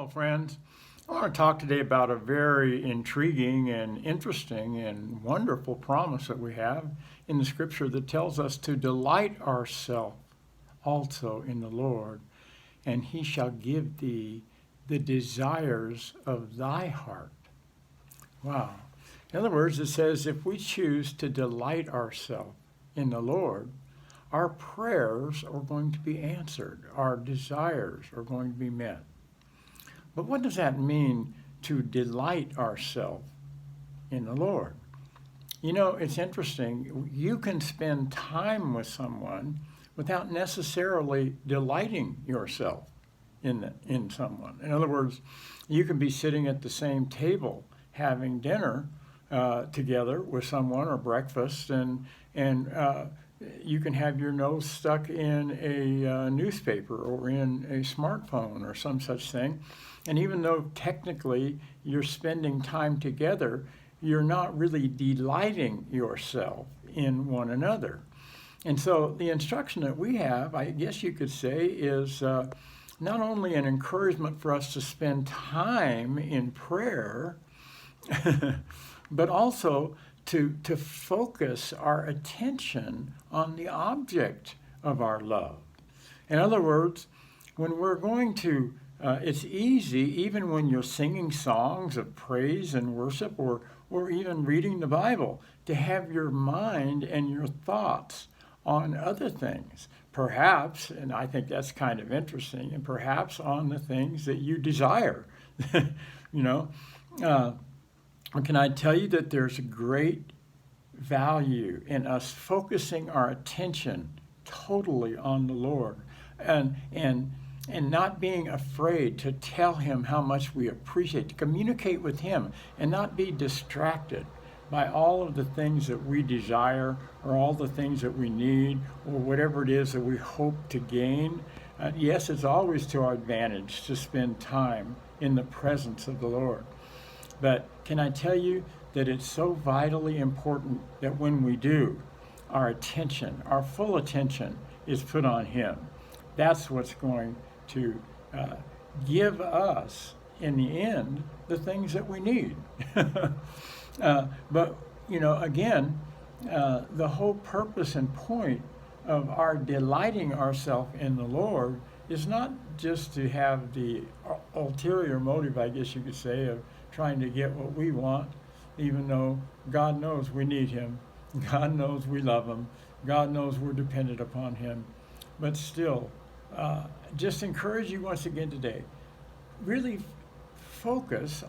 Hello, friends. I want to talk today about a very intriguing and interesting and wonderful promise that we have in the scripture that tells us to delight ourselves also in the Lord, and he shall give thee the desires of thy heart. Wow. In other words, it says if we choose to delight ourselves in the Lord, our prayers are going to be answered. Our desires are going to be met. But what does that mean to delight ourselves in the Lord? You know, it's interesting. You can spend time with someone without necessarily delighting yourself in someone. In other words, you can be sitting at the same table having dinner together with someone or breakfast, and you can have your nose stuck in a newspaper or in a smartphone or some such thing. And even though technically you're spending time together, you're not really delighting yourself in one another. And so the instruction that we have, I guess you could say, is not only an encouragement for us to spend time in prayer, but also to focus our attention on the object of our love. In other words, when we're going to, it's easy, even when you're singing songs of praise and worship or even reading the Bible, to have your mind and your thoughts on other things. Perhaps, and I think that's kind of interesting, and perhaps on the things that you desire. you know, can I tell you that there's a great value in us focusing our attention totally on the Lord and not being afraid to tell him how much we appreciate, to communicate with him and not be distracted by all of the things that we desire or all the things that we need or whatever it is that we hope to gain. Yes, it's always to our advantage to spend time in the presence of the Lord. But can I tell you that it's so vitally important that when we do, our attention, our full attention is put on him. That's what's going to give us, in the end, the things that we need. But, you know, again, the whole purpose and point of our delighting ourselves in the Lord is not just to have the ulterior motive, I guess you could say, of trying to get what we want, even though God knows we need him. God knows we love him. God knows we're dependent upon him. But still, just encourage you once again today, really focusing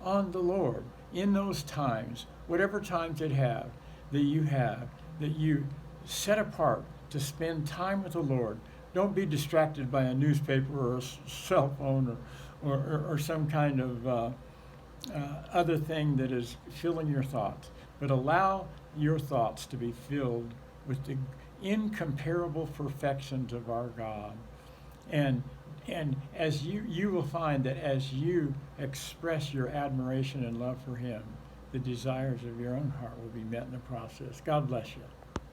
on the Lord in those times, whatever times that you set apart to spend time with the Lord. Don't be distracted by a newspaper or a cell phone or some kind of other thing that is filling your thoughts, but allow your thoughts to be filled with the incomparable perfections of our God. And as you will find that as you express your admiration and love for him, the desires of your own heart will be met in the process. God bless you.